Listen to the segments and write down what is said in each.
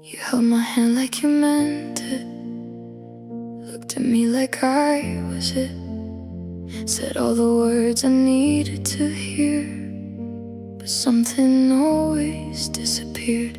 You held my hand like you meant it, looked at me like I was it, said all the words I needed to hear, but something always disappeared.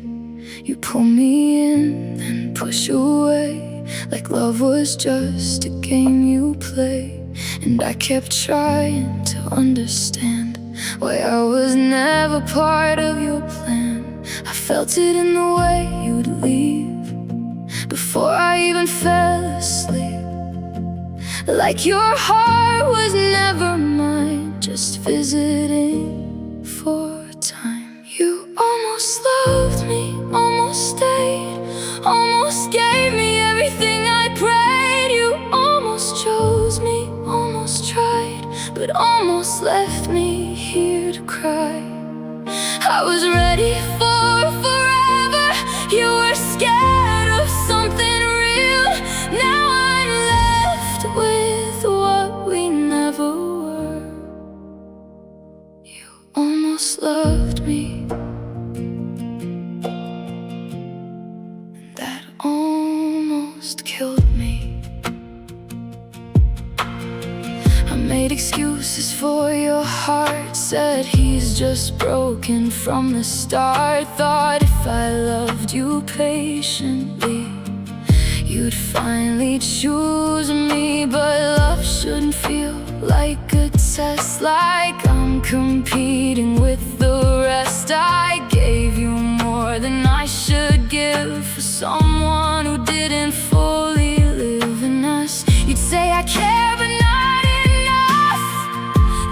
You pull me in, then push away, like love was just a game you play. And I kept trying to understand why I was never part of your plan. I felt it in the way you'd leave before I even fell asleep, like your heart was never mine, just visiting for a time. You almost loved me, almost stayed, almost gave me everything I prayed. You almost chose me, almost tried, but almost left me here to cry. I was ready for forever, you were scared of something real. Now I'm left with what we never were. You almost loved me, and that almost killed me. I made excuses for your heart, said he's just broken from the start. Thought if I loved you patiently, you'd finally choose me. But love shouldn't feel like a test, like I'm competing with the rest. I gave you more than I should give for someone who didn't fully live in us. You'd say I care, but not enough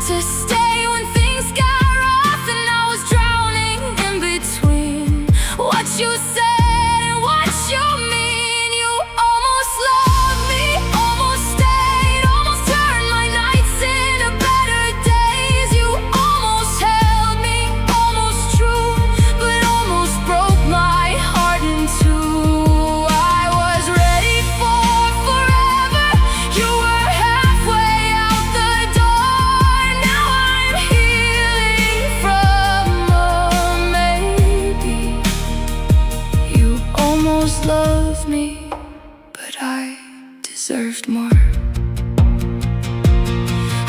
to stay when things got rough. And I was drowning in between what you said and what you mean. You almost loved me, almost stayed, almost turned my nights into better days. You almost held me, almost true, but almost broke my heart in two. I was ready for forever, you were halfway out the door. Now I'm healing from a maybe. You almost loved me, but I deserved more.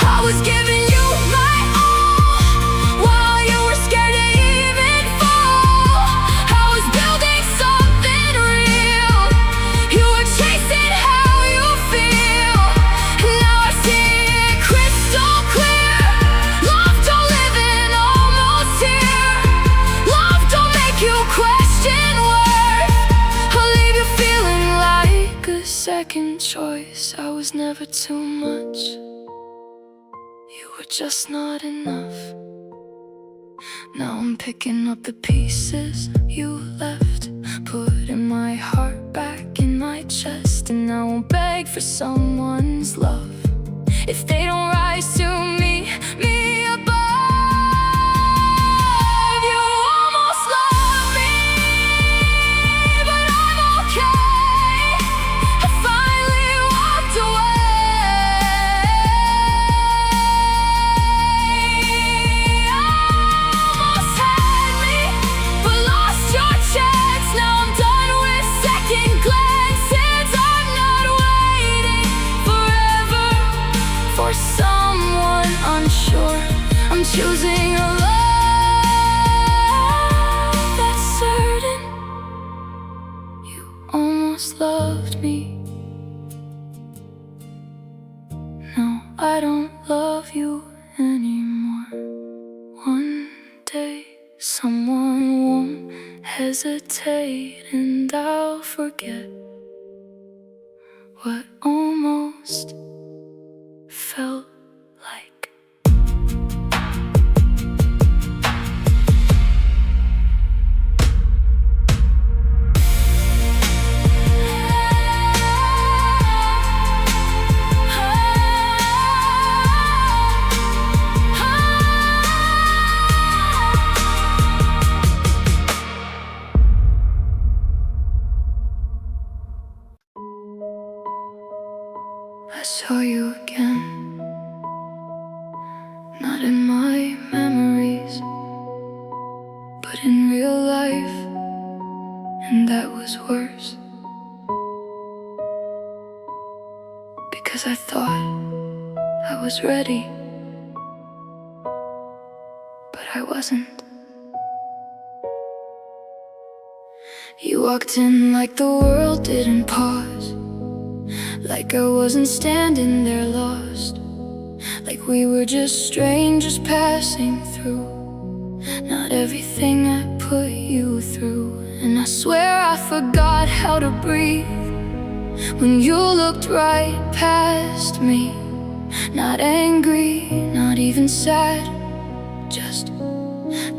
I was giving you my all while you were scared to even fall. I was building something real, you were chasing how you feel. Now I see it crystal clear. Love don't live in almost here. Love don't make you question worth. I'll leave you feeling like a second choice. I was never too much, you were just not enough. Now I'm picking up the pieces you left, putting my heart back in my chest. And I won't beg for someone's love if they don't rise to me above. You almost love me, but I'm okay. I finally walked away. Almost had me, but lost your chance. Now I'm done with second glances. I'm not waiting forever for someone unsure. I'm choosing a love that's certain. You almost loved me. No, I don't love you anymore. One day someone won't hesitate, and I'll forget what almost felt like. I saw you again, not in my memories, but in real life. and that was worse, because I thought I was ready, but I wasn't. You walked in like the world didn't pause, like I wasn't standing there lost, like we were just strangers passing through. Not everything I put you through, and I swear I forgot how to breathe when you looked right past me. Not angry, not even sad, just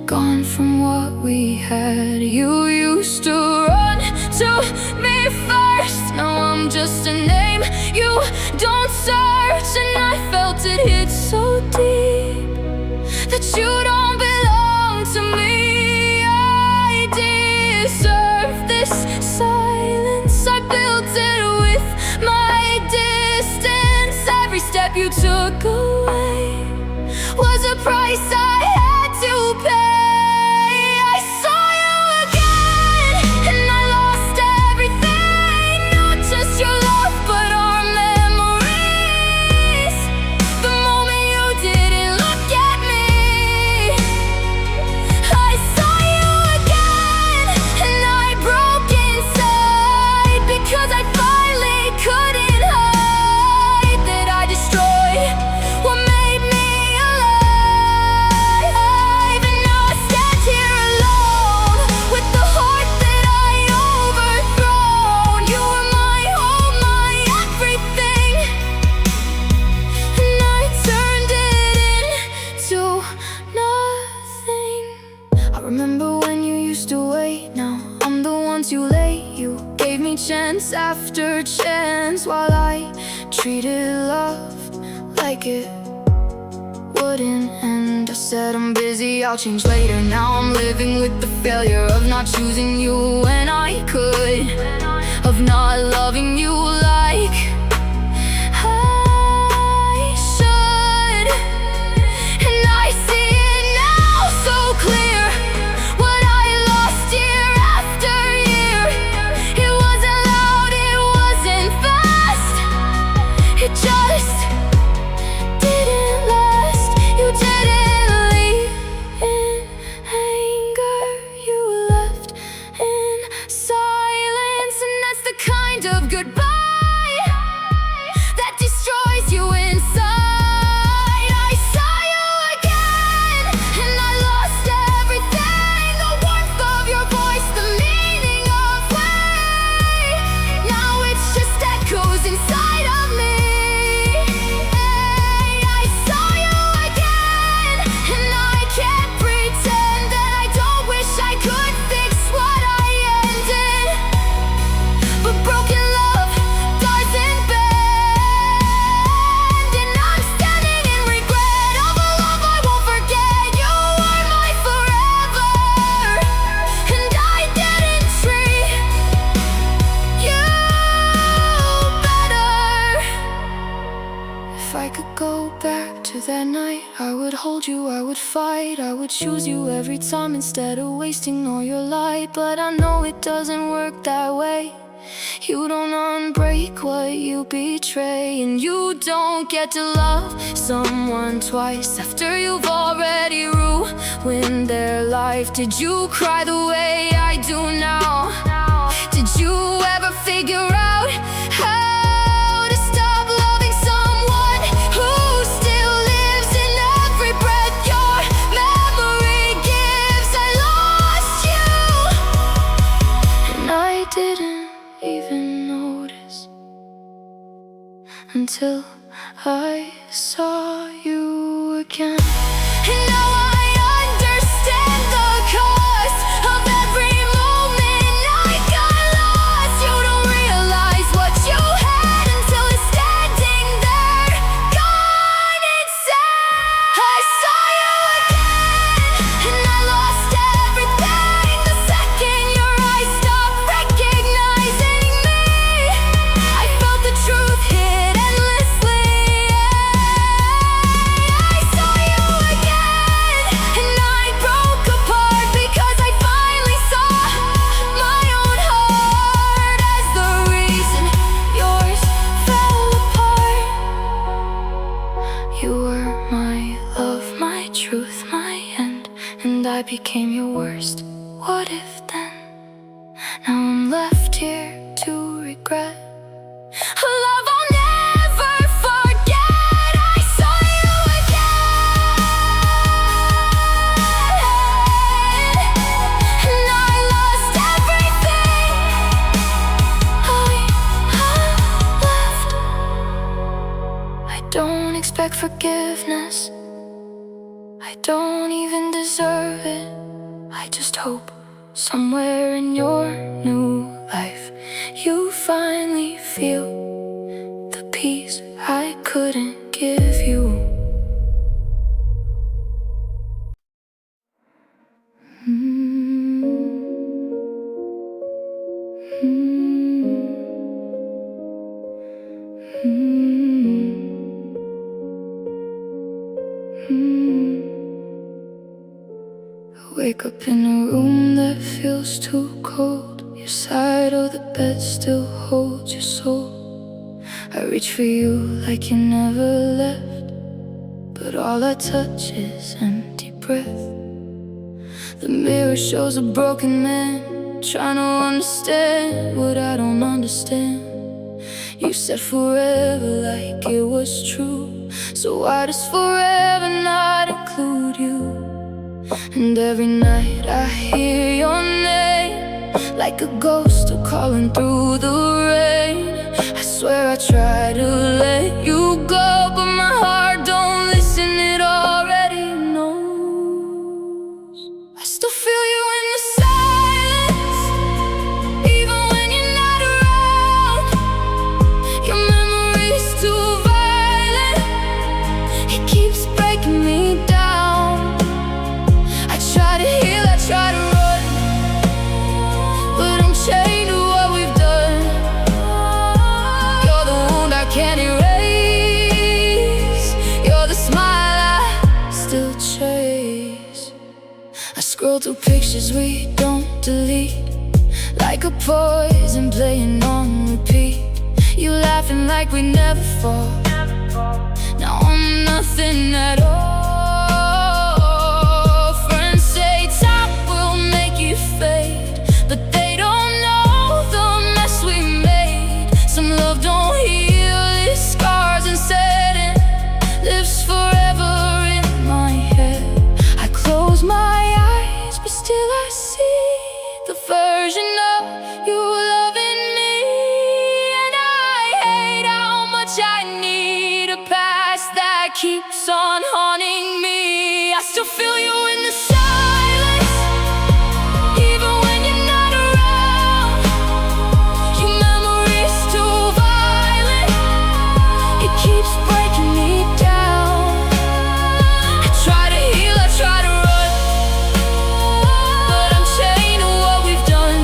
gone from what we had. You used to run to me first, now I'm just a name you don't search. And I felt it hit so deep that you don't belong to me. I deserve this silence, I built it with my distance. Every step you took away was a price I had to pay. I saw you again, and I lost everything. Not just your love, but our memories. The moment you didn't look at me, I saw you again, and I broke inside, because I finally couldn't hide that I destroyed what made me alive. And now I stand here alone with the heart that I overthrown. You were my home, my everything, and I turned it into nothing. I remember when you used to wait, now I'm the one too late. You gave me chance after chance, while I treated love like it wouldn't end. I said I'm busy, I'll change later. Now I'm living with the failure of not choosing you when I could, of not loving you like I should. And I see it now so clear, what I lost year after year. It wasn't loud, it wasn't fast, it just didn't last. You didn't leave in anger, you left in silence. And that's the kind of goodbye that destroys you inside. I saw you again, and I lost everything. The warmth of your voice, the meaning of way. Now it's just echoes inside of me. I saw you again, and I can't pretend that I don't wish I could fix what I ended. But broken love doesn't bend, and I'm standing in regret of a love I won't forget. You were my forever, and I didn't treat you better. If I could go back to that night, I would hold you, I would fight, I would choose you every time instead of wasting all your light. But I know it doesn't work that way. You don't unbreak what you betray, and you don't get to love someone twice after you've already ruined their life. Did you cry the way I do now? Did you ever figure out how to stop loving someone who still lives in every breath your memory gives? I lost you, and I didn't even notice until I saw you again. And now I understand the cost of every moment I got lost. You don't realize what you had until it's standing there, gone insane. I saw you again, and I lost everything the second your eyes stopped recognizing me. I felt the truth hit endlessly. I saw you again, became your worst what if then. Now I'm left here to regret a love I'll never forget. I saw you again, and I lost everything I had left. I don't expect forgiveness, I don't even deserve it. I just hope somewhere in your new life you finally feel the peace I couldn't give you. I wake up in a room that feels too cold. Your side of the bed still holds your soul. I reach for you like you never left, but all I touch is empty breath. The mirror shows a broken man trying to understand what I don't understand. You said forever like it was true, so why does forever not include you? And every night I hear your name like a ghost calling through the rain. I swear I try to let you go, but my heart don't listen, it already knows. I still feel you in the silence, even when you're not around. Your memory's too violent, it keeps breaking me down. I try to heal, I try to run, but I'm chained to what we've done. You're the wound I can't erase, you're the smile I still chase. I scroll through pictures we don't delete, like a poison playing on repeat. You laughing like we never fall, now I'm nothing at all. Friends say time will make you fade, but they don't know the mess we made. Some love don't heal, it scars instead and lives forever in my head. I close my eyes, but still I see the version of you loving me. And I hate how much I need a past that keeps on haunting me. I still feel you in the silence, even when you're not around. Your memory's too violent, it keeps breaking me down. I try to heal, I try to run, but I'm chained to what we've done.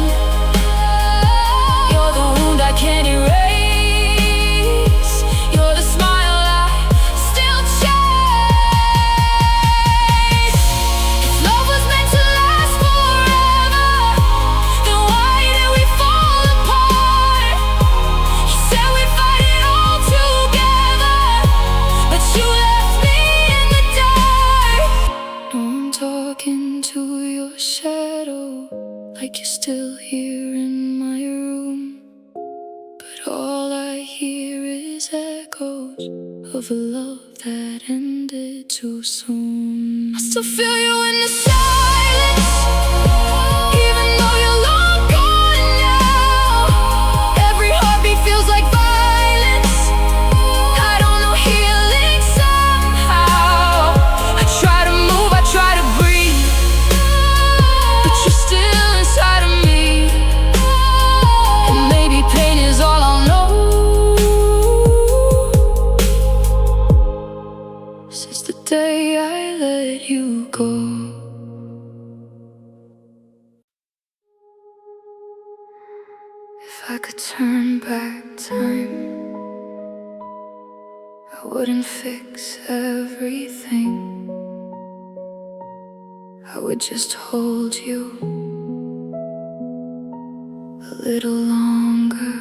You're the wound I can't erase, you're the smile I still chase. If love was meant to last forever, then why did we fall apart? You said we'd fight it all together, but you left me in the dark. No, I'm talking to your shadow, like you're still here in my room, but all I hear is echoes of a love that ended too soon. I still feel you in the silence, even though you're long gone now. Every heartbeat feels like violence, I don't know healing somehow. I try to move, I try to breathe, but you're still inside of me. And maybe pain is all I'll know. Since the day I let you go, if I could turn back time, I wouldn't fix everything. I would just hold you a little longer.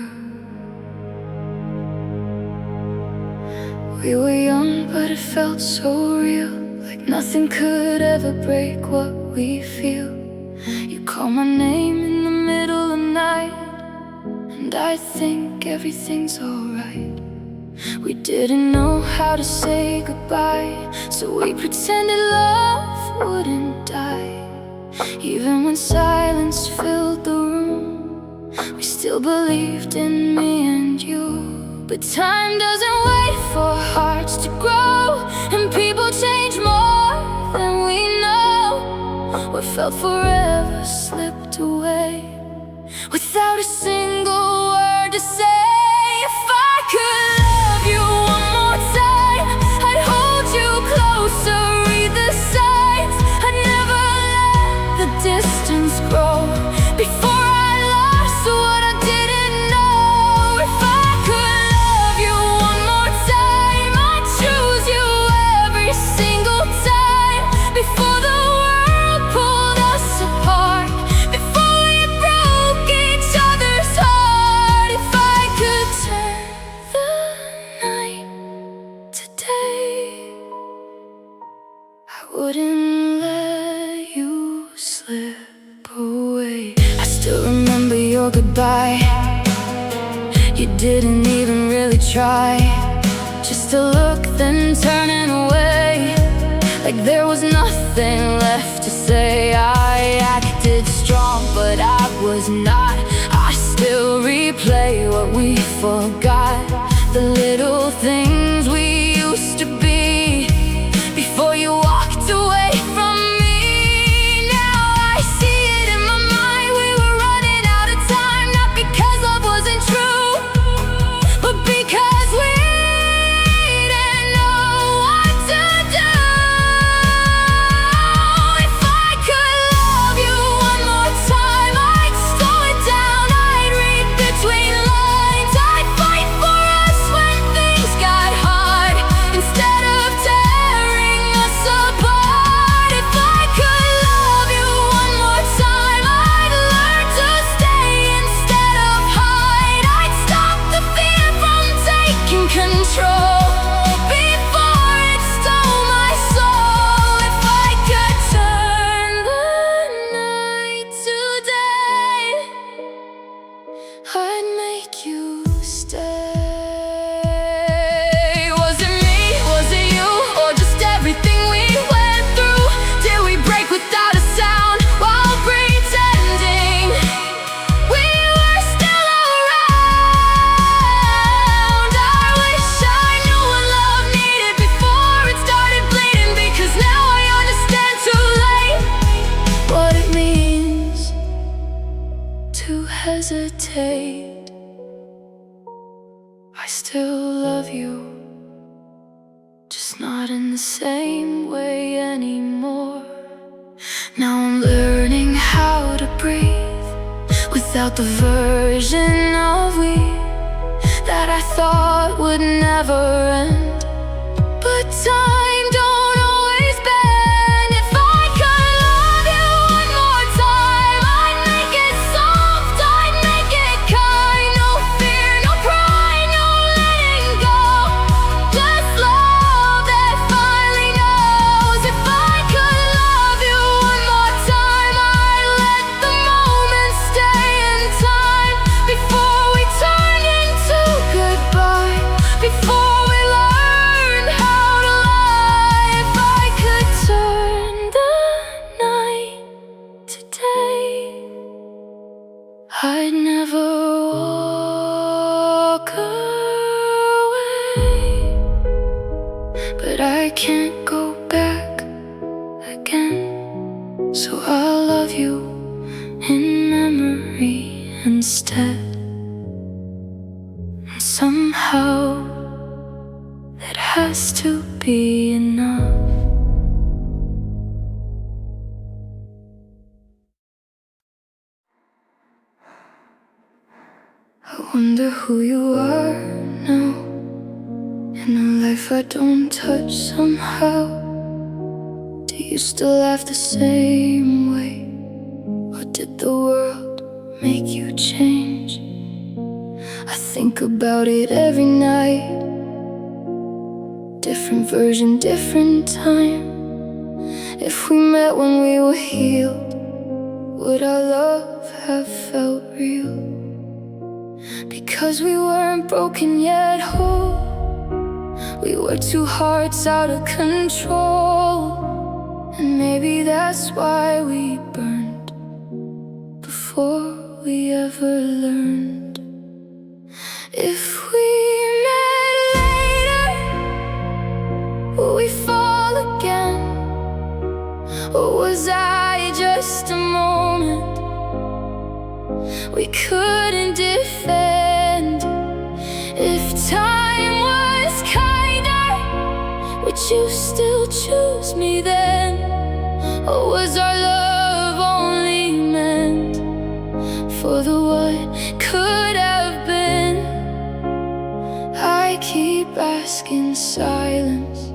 We were young, but it felt so real, like nothing could ever break what we feel. You call my name in the middle of the night, and I think everything's alright. We didn't know how to say goodbye, so we pretended love wouldn't die. Even when silence filled the room, we still believed in me and you. But time doesn't wait for hearts to grow, and people change more than we know. What felt forever slipped away without a single word to say. If I could love you one more time, I'd hold you closer, read the signs. I'd never let the distance grow before I lost what I didn't know. If I could love you one more time, I'd choose you every single time. Before the world pulled us apart, before we broke each other's heart. If I could turn the night to day, I wouldn't let you slip away. I still remember your goodbye. You didn't even really try, just a look then turning away, like there was nothing left to say. I acted strong, but I was not. I still replay what we forgot, the little things we used to be before you walked away from me. Now I see it in my mind, we were running out of time, not because love wasn't true, but because we didn't know what to do. If I could love you one more time, I'd slow it down, I'd read between lines. I'd fight for us when things got hard, instead of tearing us apart. If I could love you one more time, I'd learn to stay instead of hide. I'd stop the fear from taking control before it stole my soul. If I could turn the night to day, I'd make you stay. Was it me? Was it you? Or just everything we went through? Did we break without a sound while pretending we were still around? I wish I knew what love needed before it started bleeding, because now I understand too late what it means to hesitate. I still love you, just not in the same way anymore. Now I'm learning how to breathe without the version of we that I thought would never end. But time don't always bend. If I could love you one more time, I'd make it soft, I'd make it kind. No fear, no pride, no letting go, just love that finally knows. If I could love you one more time, I'd let the moment stay in time, before we turned into goodbye, before we learned how to lie. If I could turn the night to day, I'd never walk away. But I can't go back again, so I'll love you in memory instead. And somehow that has to be enough. I wonder who you are now, in a life I don't touch somehow. Do you still laugh the same way, or did the world make you change? I think about it every night, different version, different time. If we met when we were healed, would our love have felt real? Because we weren't broken yet whole, we were two hearts out of control. And maybe that's why we burned before we ever learned. If we met later, will we fall again? Or was I just a moment we couldn't defend? If time was kinder, would you still choose me then? Or was our love only meant for the what could have been? I keep asking silence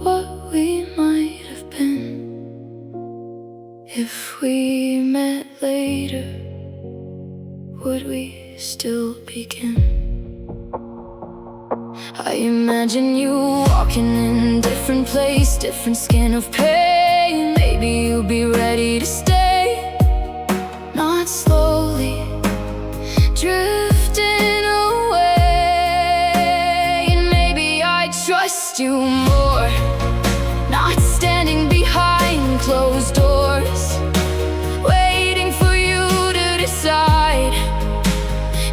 what we might have been. If we met later, would we still begin? I imagine you walking in different place, different skin of pain. Maybe you'll be ready to stay, not slowly drifting away. And maybe I trust you more, not standing behind closed doors, waiting for you to decide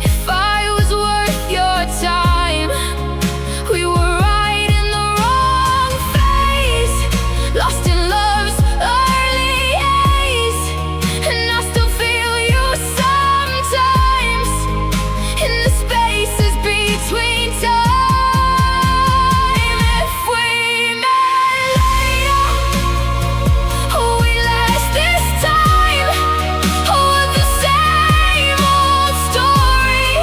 if I was worth your time. We were right in the wrong phase, lost in love's early haze. And I still feel you sometimes in the spaces between time. If we met later, will we last this time? Or would the same old story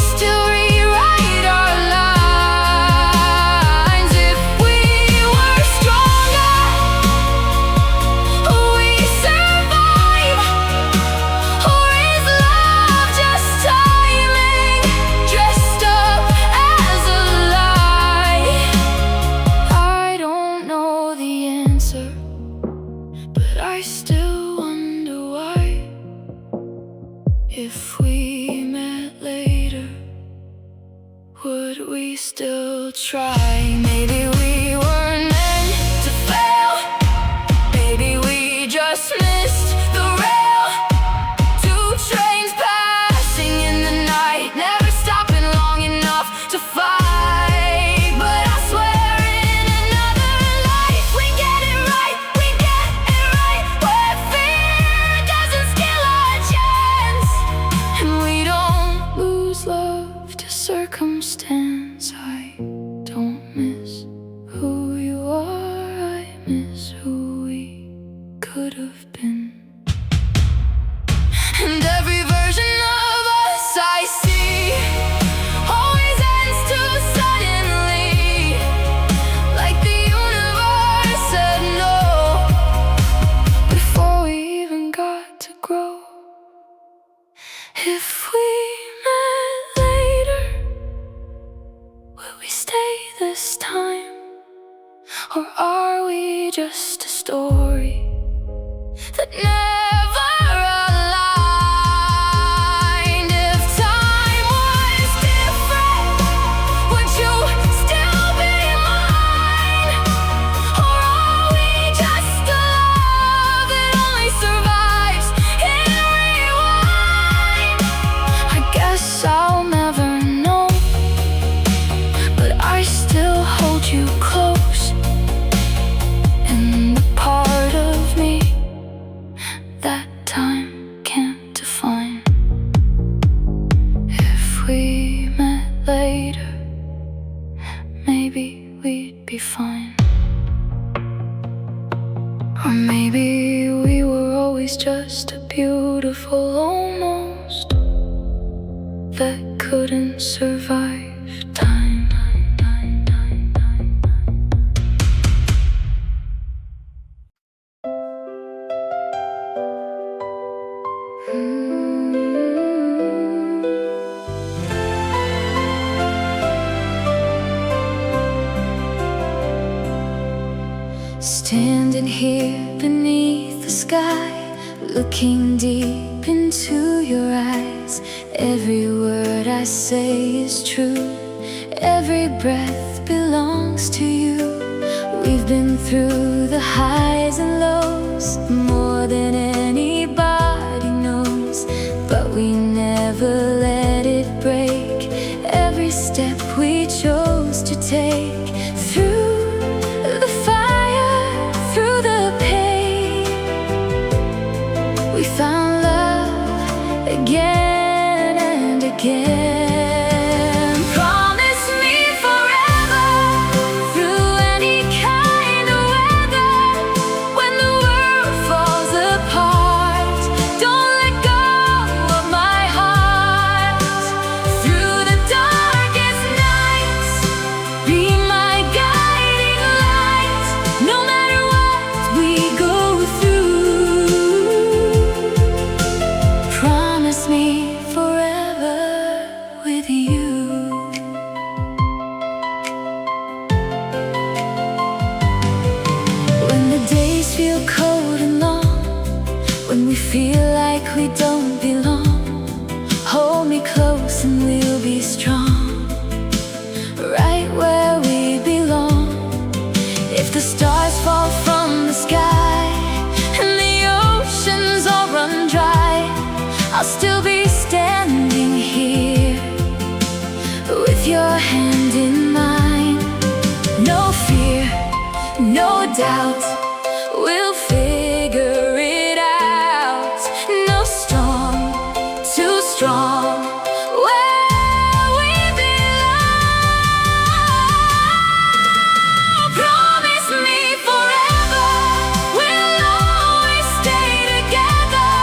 still rewrite our lines? If we were stronger, will we survive? Or is love just timing, dressed up as a lie? I don't know the answer, but I still wonder why. If we met later, would we still try? Maybe we weren't meant to fail. Maybe we just missed the rail. Two trains passing in the night, never stopping long enough to fight. But I swear in another life we get it right, we get it right, where fear doesn't steal our chance. And we don't lose love to circumstance. I don't miss who you are, I miss who we could have been. And every version of us I see always ends too suddenly, like the universe said no before we even got to grow. If we met later, will we stay this time? Or are we just a story that never aligned? If time was different, would you still be mine? Or are we just a love that only survives in rewind? I guess I'll never know, but I still hold you close in the part of me that time can't define. If we met later, maybe we'd be fine. Or maybe we were always just a beautiful almost that couldn't survive time. Stand looking deep into your eyes. Every word I say is true. Every breath belongs to you. We've been through the highs and lows more than anybody knows, but we never let it break. Every step we chose to take, through the fire, through the pain, we found love again and again. Feel cold and long, when we feel like we don't belong, hold me close and we'll be strong, right where we belong. If the stars fall from the sky and the oceans all run dry, I'll still be standing here with your hand in mine. No fear, no doubt, we'll figure it out. No storm too strong where we belong. Promise me forever we'll always stay together,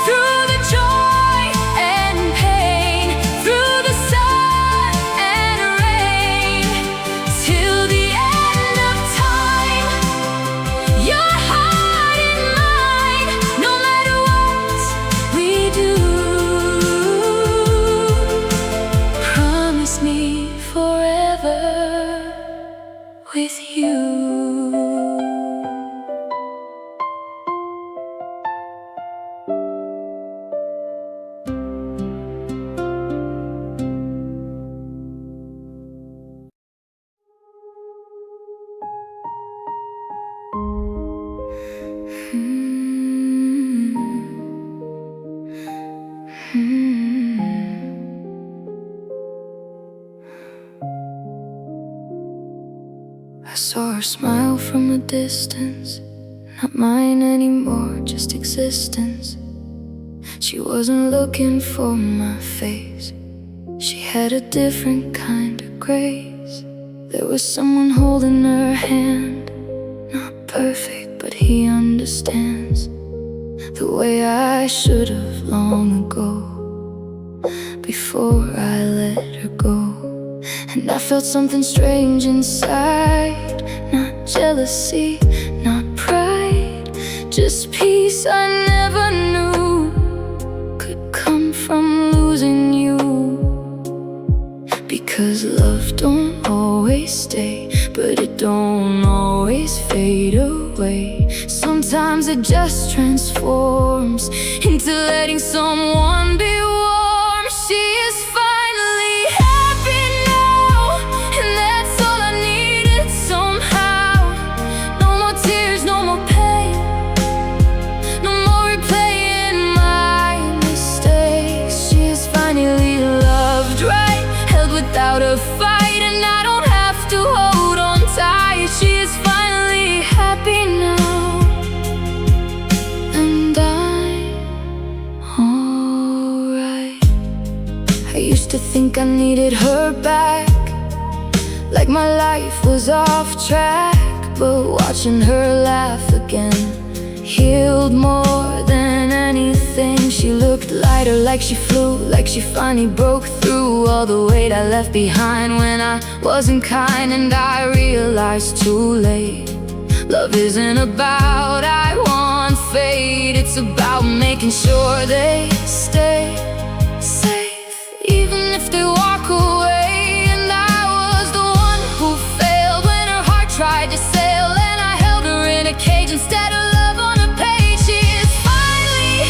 through the joy and pain, through the sun and rain, till the end of time. Your heart in mine, no matter what we do. Promise me forever with you. I saw her smile from a distance, not mine anymore, just existence. She wasn't looking for my face, she had a different kind of grace. There was someone holding her hand, not perfect, but he understands the way I should have long ago, before I let her go. And I felt something strange inside, not jealousy, not pride, just peace I never knew could come from losing you. Because love don't always stay, but it don't always fade away. Sometimes it just transforms into letting someone be warm. She is finally happy now, and that's all I needed somehow. No more tears, no more pain, no more replaying my mistakes. She is finally loved right, held without a fight, and I don't have to hold on tight. She is finally happy now, and I'm alright. I used to think I needed her back, like my life was off track. But watching her laugh again healed more than anything. She looked lighter, like she flew, like she finally broke through all the weight I left behind when I wasn't kind. And I realized too late, love isn't about I want fate, it's about making sure they stay safe, even if they walk away. And I was the one who failed when her heart tried to sail, and I held her in a cage instead of love on a page. She is finally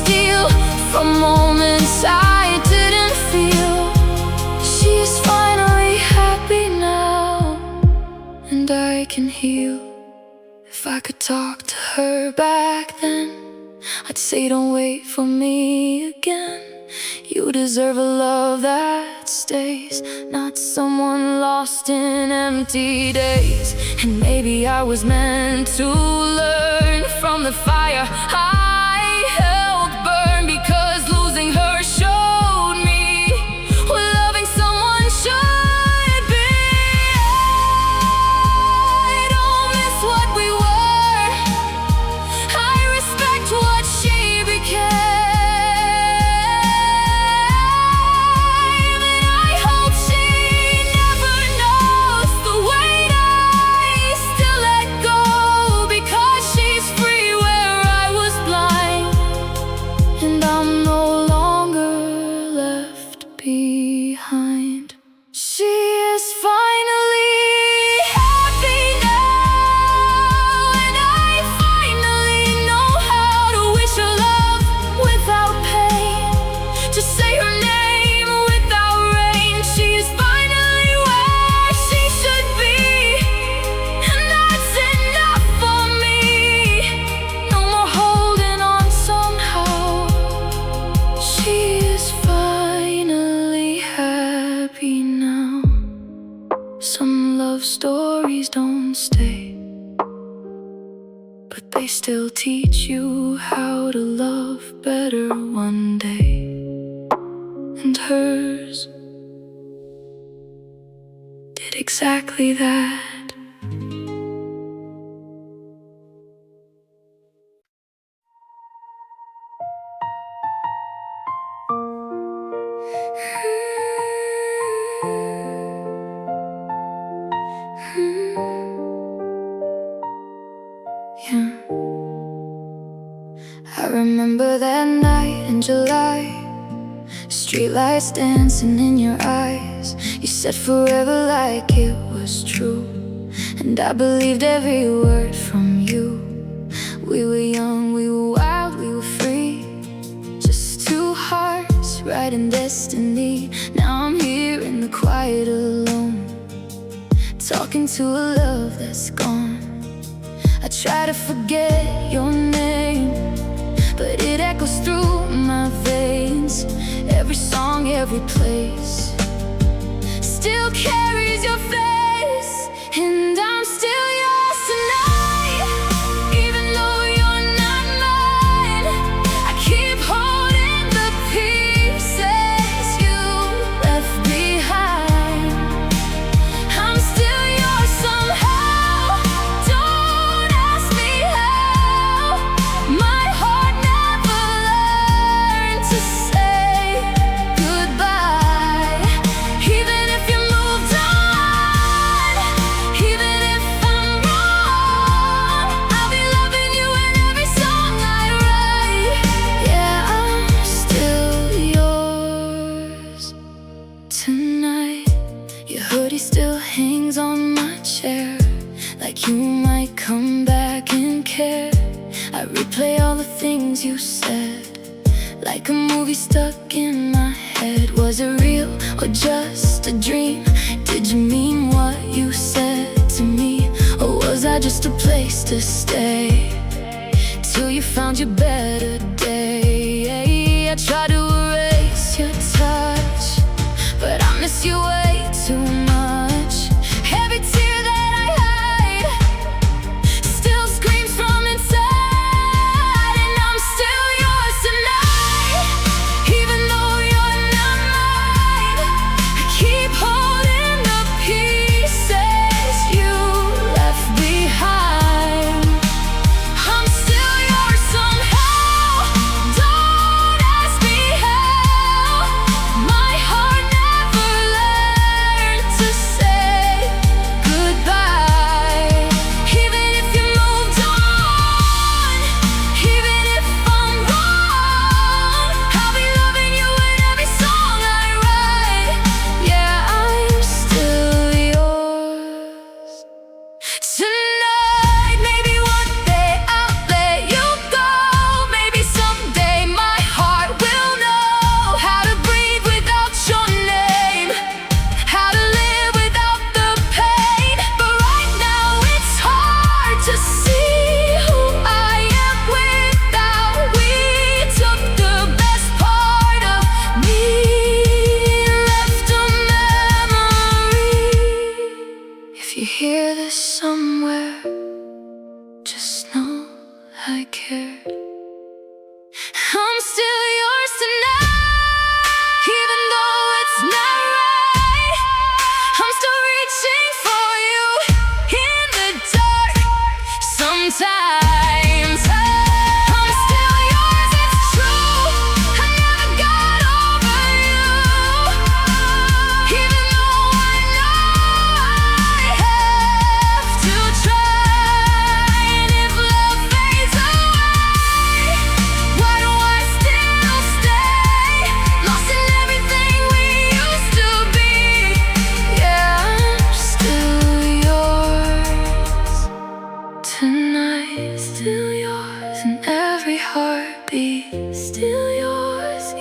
steal from moments I didn't feel. She's finally happy now, and I can heal. If I could talk to her back then, I'd say don't wait for me again. You deserve a love that stays, not someone lost in empty days. And maybe I was meant to learn from the fire I helped burn, because losing her showed me what loving someone should be. I don't miss what we were, I respect what she became. Behind. She is finally happy now, and I finally know how to wish her love without pain, to say her name without rain. She is finally where she should be, and that's enough for me. No more holding on somehow. She is finally happy now. Some love stories don't stay, but they still teach you how to love better one day. And hers did exactly that. Yeah. I remember that night in July, streetlights dancing in your eyes. You said forever like it was true, and I believed every word from you. We were young, we were wild, we were free, just two hearts riding destiny. Now I'm here in the quiet alone, talking to a love that's gone. I try to forget your name, but it echoes through my veins. Every song, every place still carries your face, and I'm still yours tonight. Even though you're not mine, I keep holding the pieces you left behind. I'm still yours somehow. Don't ask me how. My heart never learned to say goodbye. Even if you moved on, even if I'm wrong, I'll be loving you in every song I write. Yeah, I'm still yours tonight. Your hoodie still hangs on my chair, like you might come back and care. I replay all the things you said, like a movie stuck in my head. Was it real or just a dream? Did you mean what you said to me, or was I just a place to stay till you found your better day? I try to erase your touch, but I miss you way too much. Every tear that I hide still screams from inside, and I'm still yours tonight. Even though you're not mine, I keep holding the pieces you left behind. I'm still yours somehow.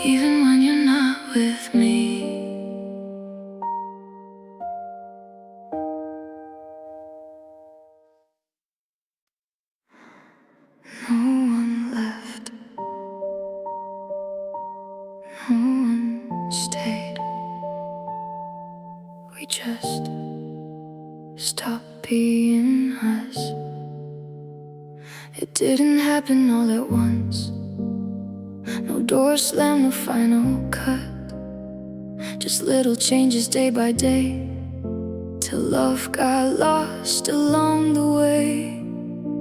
even when you're not with me. No one left, no one stayed. We just stopped being us. It didn't happen all at once. No door slam, no final cut. Just little changes day by day, till love got lost along the way.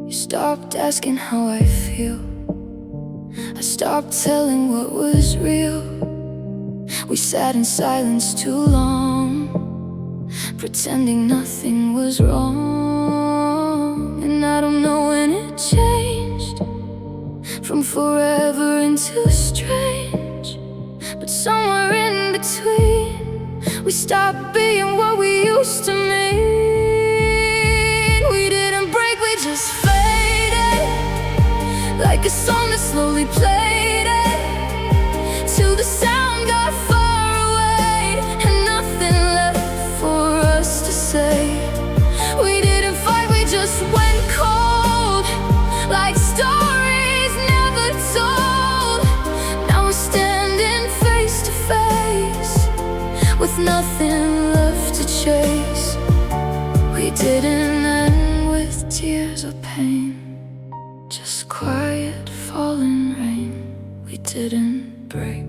You stopped asking how I feel, I stopped telling what was real. We sat in silence too long, pretending nothing was wrong. And I don't know when it changed from forever into strange, but somewhere in between we stopped being what we used to mean. We didn't break, we just faded, like a song that slowly played it, till the sound got far away and nothing left for us to say. We didn't fight, we just went cold, like stories never told. Now we're standing face to face, with nothing left to chase. We didn't end with tears or pain, just quiet falling rain. We didn't break,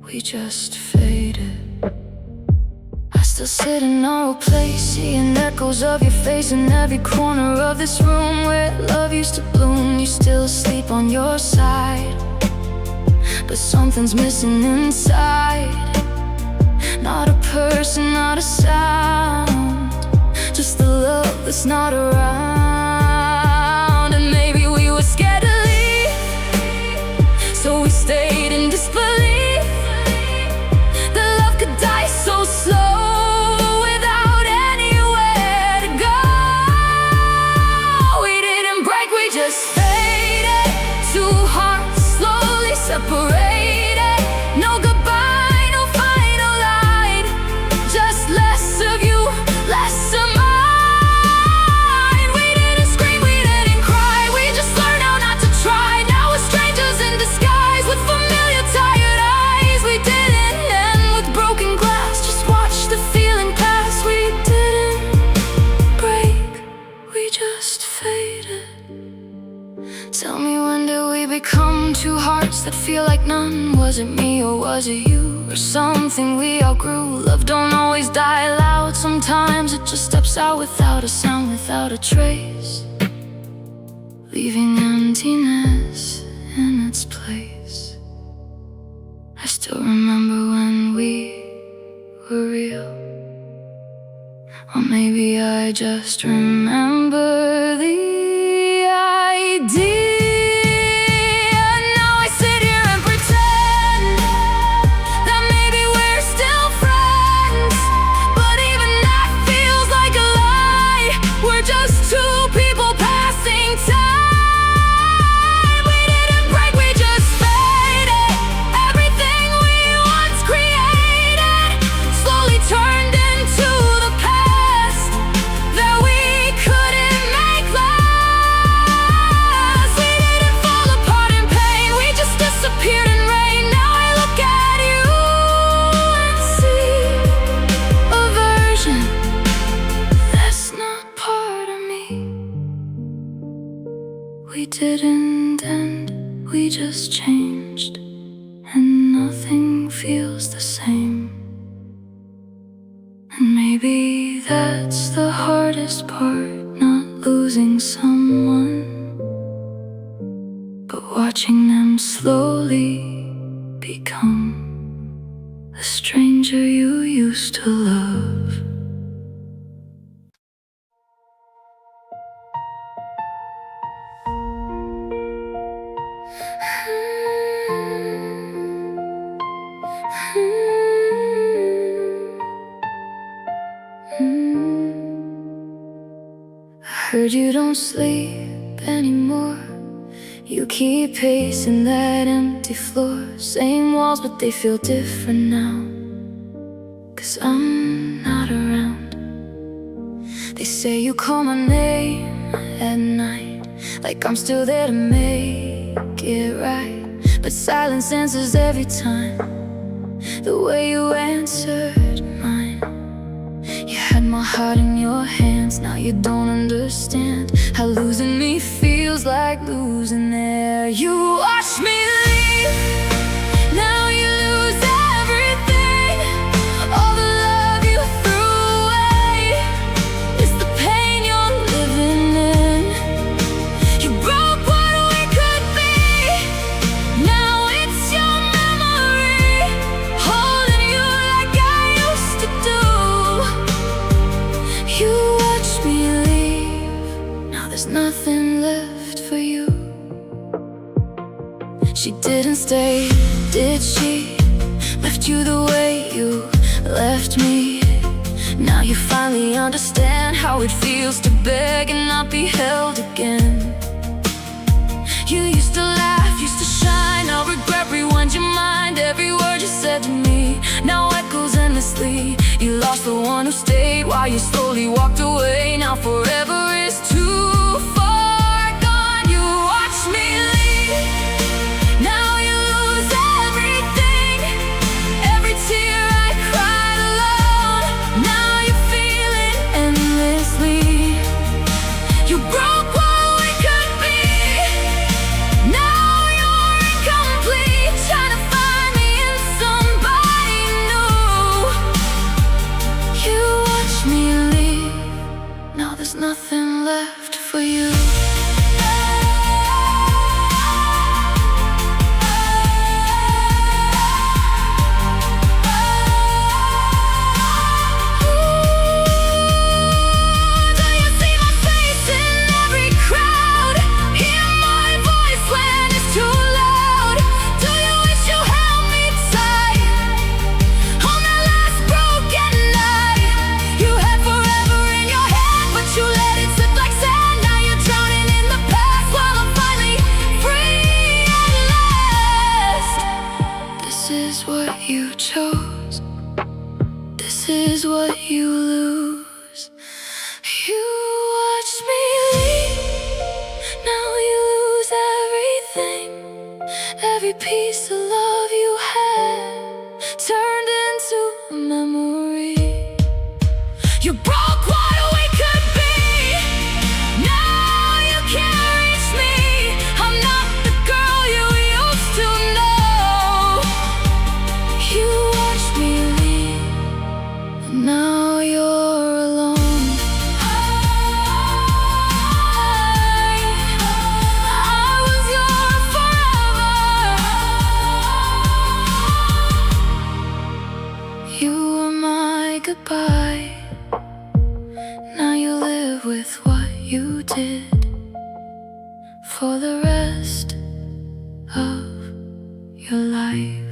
we just faded. I still sit in our old place, seeing echoes of your face in every corner of this room where love used to bloom. You still sleep on your side, but something's missing inside. Not a person, not a sound, just the love that's not around. And maybe we were scared to leave, so we stayed in disbelief that love could die so slow without anywhere to go. We didn't break, we just faded, two hearts slowly separated. No goodbye, no final line, just less of you, less of mine. We didn't scream, we didn't cry, we just learned how not to try. Now we're strangers in disguise, with familiar tired eyes. We didn't end with broken glass, just watch the feeling pass. We didn't break, we just faded. Tell me, when did we become two hearts that feel like none? Was it me or was it you, or something we outgrew? Love don't always die loud, sometimes it just steps out without a sound, without a trace, leaving emptiness in its place. I still remember when we were real, or maybe I just remember the idea. Now I sit here and pretend that maybe we're still friends, but even that feels like a lie. We're just two people passing time. We didn't break, we just faded. Everything we once created slowly turned into the past that we couldn't make last. We didn't fall apart in pain, we just disappeared in rain. Now I look at you and see a version that's not part of me. We didn't end, we just changed, and nothing feels the same. And maybe that's the hardest part, not losing someone, but watching them slowly become the stranger you used to love. I heard you don't sleep anymore. You keep pacing that empty floor. Same walls, but they feel different now, 'cause I'm not around. They say you call my name at night, like I'm still there to make it right. But silence answers every time, the way you answered mine. You had my heart in your hands, now you don't understand how losing me feels like losing air. You watched me leave, now you lose everything. All the love you threw away is the pain you're living in. You broke what we could be, now it's your memory holding you like I used to do. You watched me leave, now there's nothing left for you. She didn't stay, did she? Left you the way you left me. Now you finally understand how it feels to beg and not be held again. You used to laugh, used to shine, now regret rewind your mind. Every word you said to me now echoes endlessly. You lost the one who stayed while you slowly walked away. Now forever is too far gone. You watched me leave, now you lose everything. Every tear I cried alone, now you feel it endlessly. You broke what we could be, now you're incomplete. Trying to find me in somebody new. You watched me leave, now there's nothing left for you. Do you see my face in every crowd? Hear my voice when it's too loud? Do you wish you held me tight on that last broken night? You had forever in your hand, but you let it slip like sand. Now you're drowning in the past while I'm finally free at last. This is what you chose, this is what you lose. You watched me leave, now you lose everything. Every piece of love you had turned into a memory. You broke what we could be, now you can't reach me. I'm not the girl you used to know. You watched me leave, and now you're alone. I was your forever. You were my goodbye, now you live with what you did for the rest of your life.